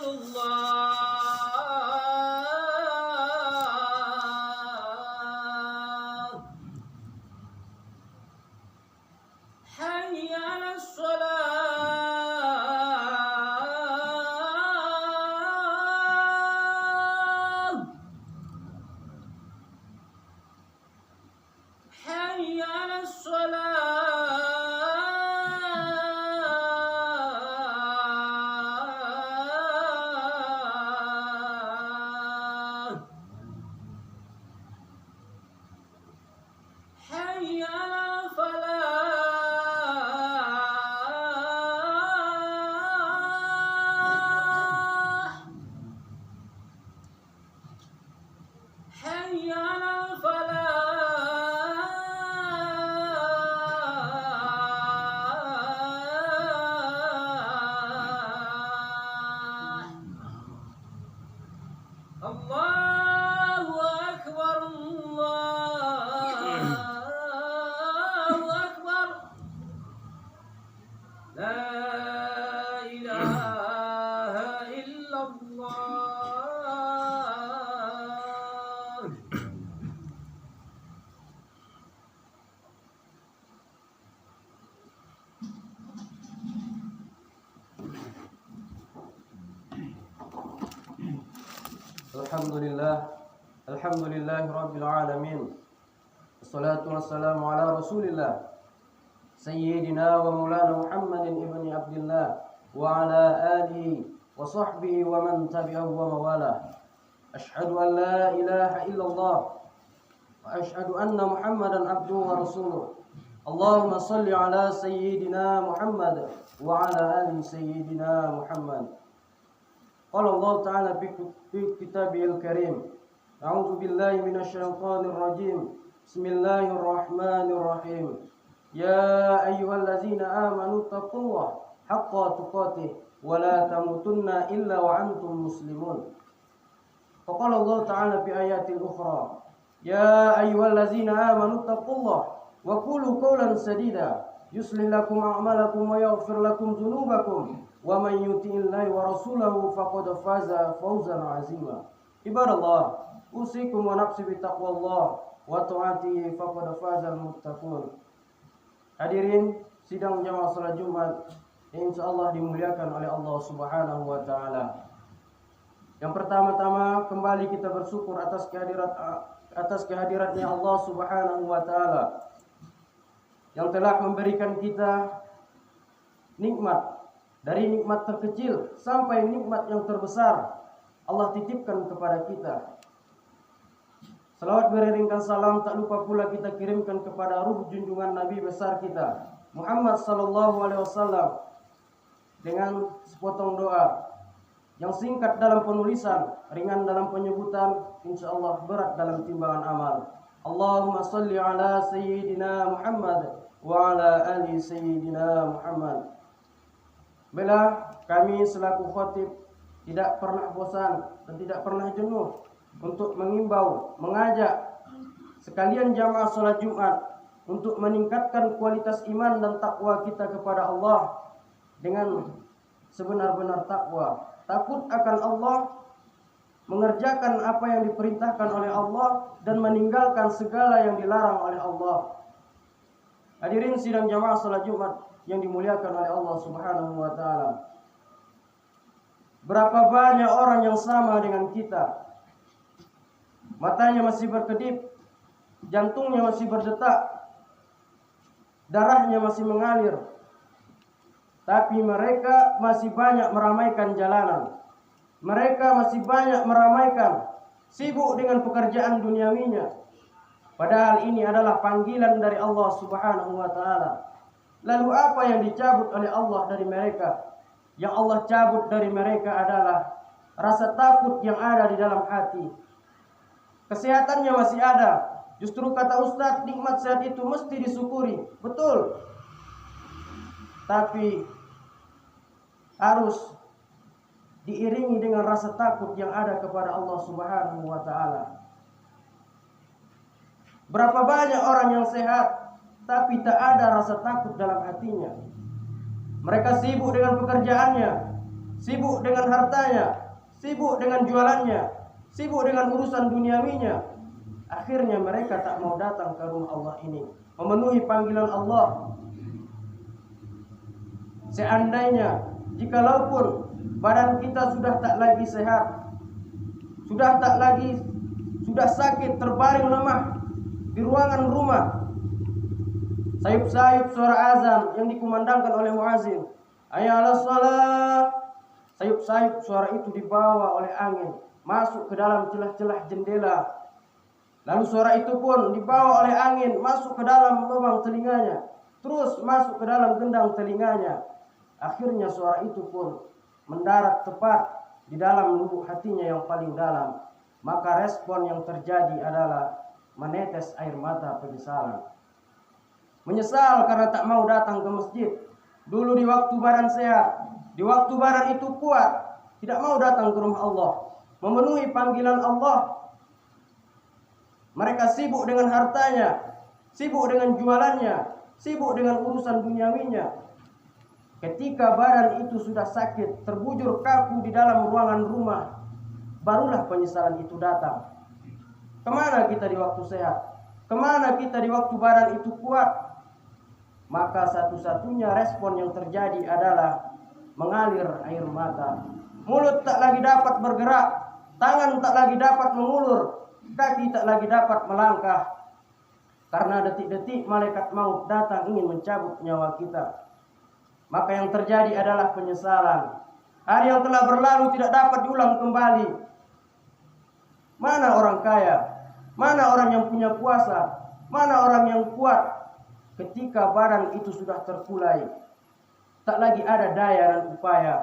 الله حي على الصلاة حي على الصلاة حي على الفلاح حي على الفلاح الله أكبر الله أكبر لا إله إلا الله الحمد لله رب العالمين والصلاة والسلام على رسول الله سيدنا ومولانا محمد ابن عبد الله وعلى آله وصحبه ومن تبعه وموالاه أشهد أن لا إله إلا الله وأشهد أن محمدا عبده ورسوله اللهم صل على سيدنا محمد وعلى آل سيدنا محمد قال الله تعالى في كتابه الكريم أعوذ بالله من الشيطان الرجيم بسم الله الرحمن الرحيم يا أيها الذين آمنوا اتقوا الله حق تقاته ولا تموتن إلا وأنتم مسلمون فقال الله تعالى في آيات أخرى يا أيها الذين آمنوا اتقوا الله وقولوا قولا سديدا يصلح لكم أعمالكم ويغفر لكم ذنوبكم ومن يطع الله ورسوله فقد فاز فوزا عظيما عباد الله أوصيكم ونفسي بتقوى الله وطاعته فقد فاز المتقون. Hadirin sidang jamaah salat Jumat yang insyaallah dimuliakan oleh Allah Subhanahu wa taala. Yang pertama-tama kembali kita bersyukur atas kehadiratnya Allah Subhanahu wa taala yang telah memberikan kita nikmat, dari nikmat terkecil sampai nikmat yang terbesar Allah titipkan kepada kita. Salawat beriringkan salam tak lupa pula kita kirimkan kepada ruh junjungan Nabi besar kita Muhammad sallallahu alaihi wasallam dengan sepotong doa yang singkat dalam penulisan, ringan dalam penyebutan, insyaallah berat dalam timbangan amal. Allahumma salli ala sayyidina Muhammad wa ala ali sayyidina Muhammad. Bila kami selaku khatib tidak pernah bosan dan tidak pernah jenuh untuk mengimbau, mengajak sekalian jamaah salat Jumat untuk meningkatkan kualitas iman dan takwa kita kepada Allah dengan sebenar-benar takwa, takut akan Allah, mengerjakan apa yang diperintahkan oleh Allah dan meninggalkan segala yang dilarang oleh Allah. Hadirin sidang jamaah salat Jumat yang dimuliakan oleh Allah Subhanahu wa taala. Berapa banyak orang yang sama dengan kita, matanya masih berkedip, jantungnya masih berdetak, darahnya masih mengalir, tapi mereka masih banyak meramaikan jalanan. Mereka masih banyak meramaikan, sibuk dengan pekerjaan duniawinya. Padahal ini adalah panggilan dari Allah Subhanahu wa taala. Lalu apa yang dicabut oleh Allah dari mereka? Yang Allah cabut dari mereka adalah rasa takut yang ada di dalam hati. Kesehatannya masih ada. Justru kata Ustadz, nikmat sehat itu mesti disyukuri. Betul. Tapi harus diiringi dengan rasa takut yang ada kepada Allah Subhanahu wa taala. Berapa banyak orang yang sehat tapi tak ada rasa takut dalam hatinya. Mereka sibuk dengan pekerjaannya, sibuk dengan hartanya, sibuk dengan jualannya, sibuk dengan urusan duniawinya. Akhirnya mereka tak mau datang ke rumah Allah ini, memenuhi panggilan Allah. Seandainya, jikalaupun badan kita sudah tak lagi sehat, sudah sakit, terbaring lemah di ruangan rumah, sayup-sayup suara azan yang dikumandangkan oleh muazin, hayya 'alas shalah, sayup-sayup suara itu dibawa oleh angin masuk ke dalam celah-celah jendela. Lalu suara itu pun dibawa oleh angin masuk ke dalam lubang telinganya, terus masuk ke dalam gendang telinganya. Akhirnya suara itu pun mendarat tepat di dalam lubuk hatinya yang paling dalam. Maka respon yang terjadi adalah menetes air mata penyesalan. Menyesal karena tak mau datang ke masjid. Dulu di waktu badan sehat, di waktu badan itu kuat, tidak mau datang ke rumah Allah, memenuhi panggilan Allah. Mereka sibuk dengan hartanya, sibuk dengan jualannya, sibuk dengan urusan duniawinya. Ketika badan itu sudah sakit, terbujur kaku di dalam ruangan rumah, barulah penyesalan itu datang. Kemana kita di waktu sehat? Kemana kita di waktu badan itu kuat? Maka satu-satunya respon yang terjadi adalah mengalir air mata. Mulut tak lagi dapat bergerak, tangan tak lagi dapat mengulur, kaki tak lagi dapat melangkah. Karena detik-detik malaikat maut datang ingin mencabut nyawa kita. Maka yang terjadi adalah penyesalan. Hari yang telah berlalu tidak dapat diulang kembali. Mana orang kaya? Mana orang yang punya kuasa? Mana orang yang kuat? Ketika badan itu sudah terkulai, tak lagi ada daya dan upaya,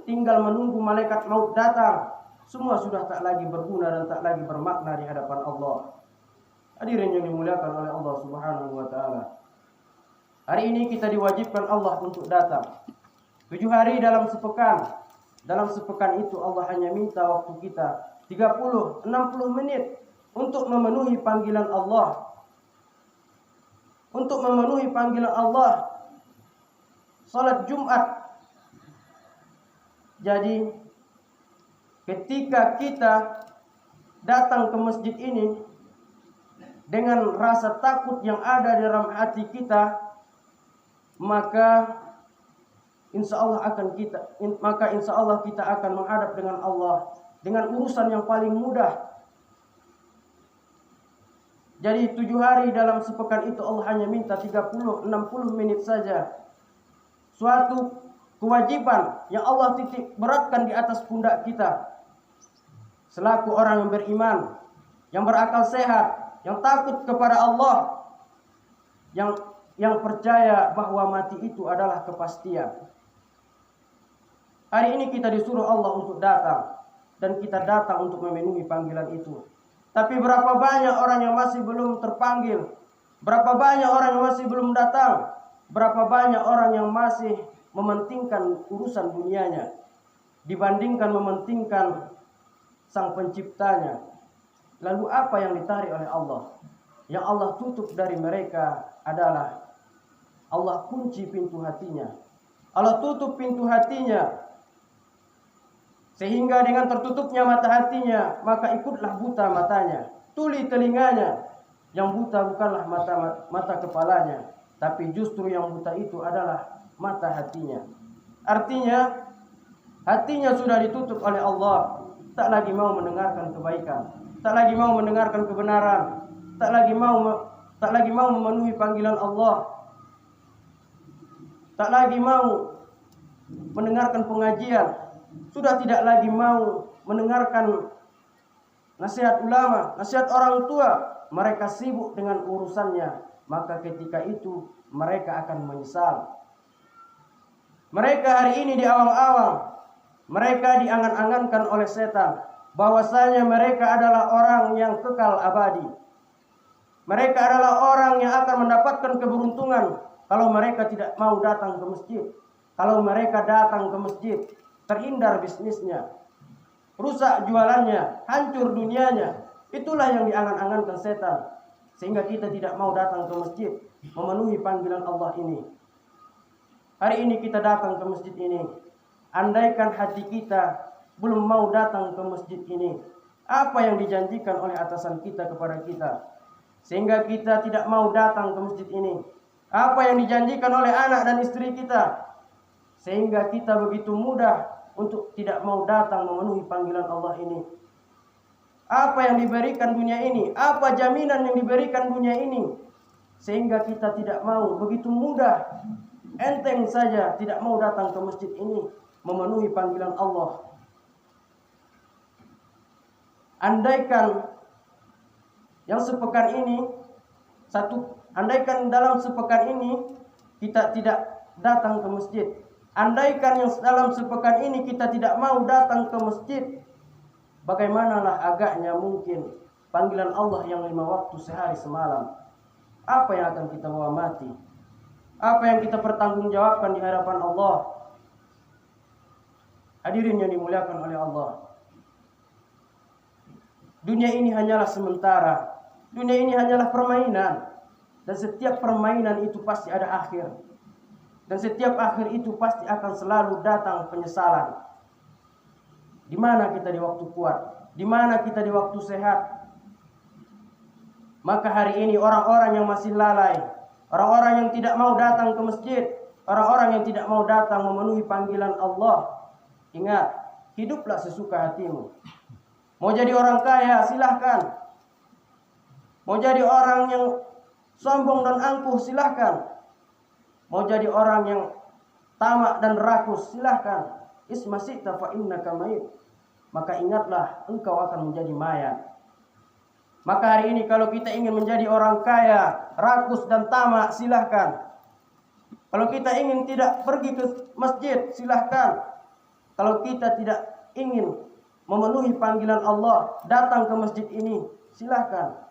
tinggal menunggu malaikat maut datang. Semua sudah tak lagi berguna dan tak lagi bermakna di hadapan Allah. Hadirin yang dimuliakan oleh Allah Subhanahu wa taala. Hari ini kita diwajibkan Allah untuk datang. 7 hari dalam sepekan. Dalam sepekan itu Allah hanya minta waktu kita 30-60 menit untuk memenuhi panggilan Allah. Untuk memenuhi panggilan Allah. Salat Jumat. Jadi ketika kita datang ke masjid ini dengan rasa takut yang ada di dalam hati kita, maka insya Allah kita akan menghadap dengan Allah dengan urusan yang paling mudah. Jadi 7 hari dalam sepekan itu Allah hanya minta 30-60 menit saja. Suatu kewajiban yang Allah titik beratkan di atas pundak kita. Selaku orang yang beriman, yang berakal sehat, yang takut kepada Allah, yang percaya bahwa mati itu adalah kepastian. Hari ini kita disuruh Allah untuk datang, dan kita datang untuk memenuhi panggilan itu. Tapi berapa banyak orang yang masih belum terpanggil? Berapa banyak orang yang masih belum datang? Berapa banyak orang yang masih mementingkan urusan dunianya dibandingkan mementingkan Sang Penciptanya? Lalu apa yang ditarik oleh Allah? Yang Allah tutup dari mereka adalah Allah kunci pintu hatinya. Allah tutup pintu hatinya. Sehingga dengan tertutupnya mata hatinya, maka ikutlah buta matanya, tuli telinganya. Yang buta bukanlah mata kepalanya, tapi justru yang buta itu adalah mata hatinya. Artinya, hatinya sudah ditutup oleh Allah, tak lagi mau mendengarkan kebaikan, tak lagi mau mendengarkan kebenaran, tak lagi mau memenuhi panggilan Allah, tak lagi mau mendengarkan pengajian, sudah tidak lagi mau mendengarkan nasihat ulama, nasihat orang tua. Mereka sibuk dengan urusannya. Maka ketika itu mereka akan menyesal. Mereka hari ini di awang-awang, mereka diangan-angankan oleh setan bahwasanya mereka adalah orang yang kekal abadi. Mereka adalah orang yang akan mendapatkan keberuntungan kalau mereka tidak mau datang ke masjid. Kalau mereka datang ke masjid, terhindar bisnisnya, rusak jualannya, hancur dunianya. Itulah yang diangan-angankan setan, sehingga kita tidak mau datang ke masjid, memenuhi panggilan Allah ini. Hari ini kita datang ke masjid ini andaikan hati kita belum mau datang ke masjid ini, apa yang dijanjikan oleh atasan kita kepada kita sehingga kita tidak mau datang ke masjid ini? Apa yang dijanjikan oleh anak dan istri kita sehingga kita begitu mudah untuk tidak mau datang memenuhi panggilan Allah ini? Apa yang diberikan dunia ini? Apa jaminan yang diberikan dunia ini sehingga kita tidak mau begitu mudah, enteng saja tidak mau datang ke masjid ini memenuhi panggilan Allah? Andaikan dalam sepekan ini kita tidak datang ke masjid, andaikan yang dalam sepekan ini kita tidak mau datang ke masjid, bagaimanalah agaknya mungkin panggilan Allah yang 5 waktu sehari semalam? Apa yang akan kita bawa mati? Apa yang kita pertanggungjawabkan di hadapan Allah? Hadirin yang dimuliakan oleh Allah, dunia ini hanyalah sementara. Dunia ini hanyalah permainan. Dan setiap permainan itu pasti ada akhir. Dan setiap akhir itu pasti akan selalu datang penyesalan. Di mana kita di waktu kuat? Di mana kita di waktu sehat? Maka hari ini orang-orang yang masih lalai, orang-orang yang tidak mau datang ke masjid, orang-orang yang tidak mau datang memenuhi panggilan Allah, ingat, hiduplah sesuka hatimu. Mau jadi orang kaya, silahkan. Mau jadi orang yang sombong dan angkuh, silahkan. Mau jadi orang yang tamak dan rakus, silahkan. Isma syi'ta fa innaka mayit. Maka ingatlah, engkau akan menjadi mayat. Maka hari ini kalau kita ingin menjadi orang kaya, rakus dan tamak, silahkan. Kalau kita ingin tidak pergi ke masjid, silahkan. Kalau kita tidak ingin memenuhi panggilan Allah, datang ke masjid ini, silahkan.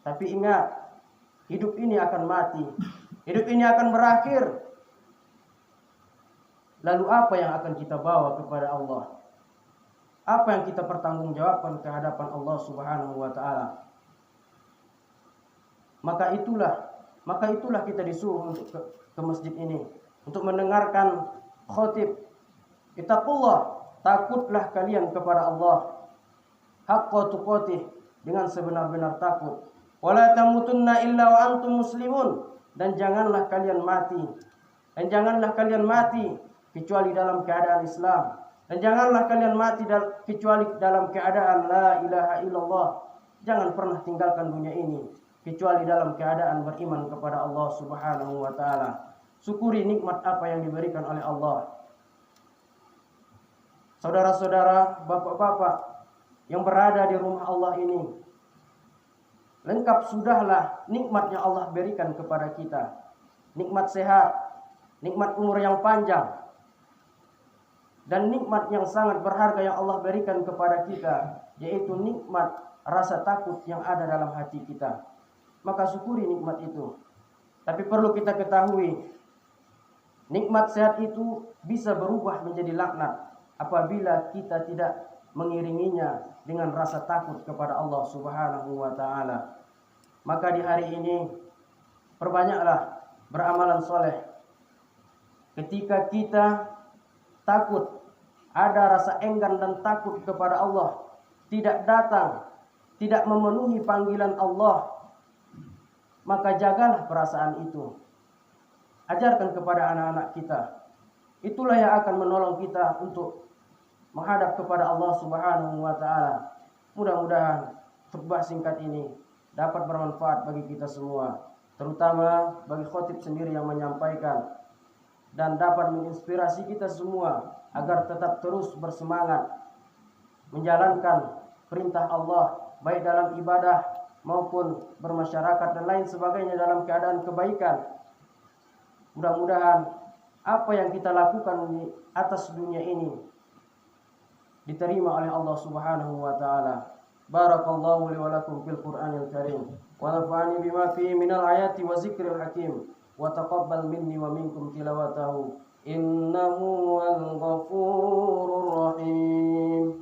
Tapi ingat, hidup ini akan mati. Hidup ini akan berakhir. Lalu apa yang akan kita bawa kepada Allah? Apa yang kita pertanggungjawabkan ke hadapan Allah Subhanahu wa ta'ala? Maka itulah kita disuruh untuk ke masjid ini, untuk mendengarkan khotib. Ittaqullah, takutlah kalian kepada Allah haqqa tuqatih, dengan sebenar-benar takut. Wala tamutunna illa wa antum muslimun, dan janganlah kalian mati kecuali dalam keadaan Islam, dan janganlah kalian mati kecuali dalam keadaan la ilaha illallah. Jangan pernah tinggalkan dunia ini kecuali dalam keadaan beriman kepada Allah Subhanahu wa ta'ala. Syukuri nikmat apa yang diberikan oleh Allah. Saudara-saudara, bapak-bapak yang berada di rumah Allah ini, lengkap sudahlah nikmatnya Allah berikan kepada kita. Nikmat sehat, nikmat umur yang panjang, dan nikmat yang sangat berharga yang Allah berikan kepada kita, yaitu nikmat rasa takut yang ada dalam hati kita. Maka syukuri nikmat itu. Tapi perlu kita ketahui, nikmat sehat itu bisa berubah menjadi laknat apabila kita tidak mengiringinya dengan rasa takut kepada Allah Subhanahu wa ta'ala. Maka di hari ini perbanyaklah beramalan soleh. Ketika kita takut, ada rasa enggan dan takut kepada Allah, tidak datang, tidak memenuhi panggilan Allah, maka jagalah perasaan itu. Ajarkan kepada anak-anak kita. Itulah yang akan menolong kita untuk menghadap kepada Allah Subhanahu wa ta'ala. Mudah-mudahan khutbah singkat ini dapat bermanfaat bagi kita semua, terutama bagi khotib sendiri yang menyampaikan, dan dapat menginspirasi kita semua agar tetap terus bersemangat menjalankan perintah Allah, baik dalam ibadah maupun bermasyarakat dan lain sebagainya dalam keadaan kebaikan. Mudah-mudahan apa yang kita lakukan di atas dunia ini diterima oleh Allah Subhanahu wa ta'ala. Barakallahu li wa lakum fil Qur'anil Karim, wa nafa'ani bima fihi minal ayati wa zikril hakim, wa taqabbal minni wa minkum tilawatahu, innahu wal ghafurur rahim.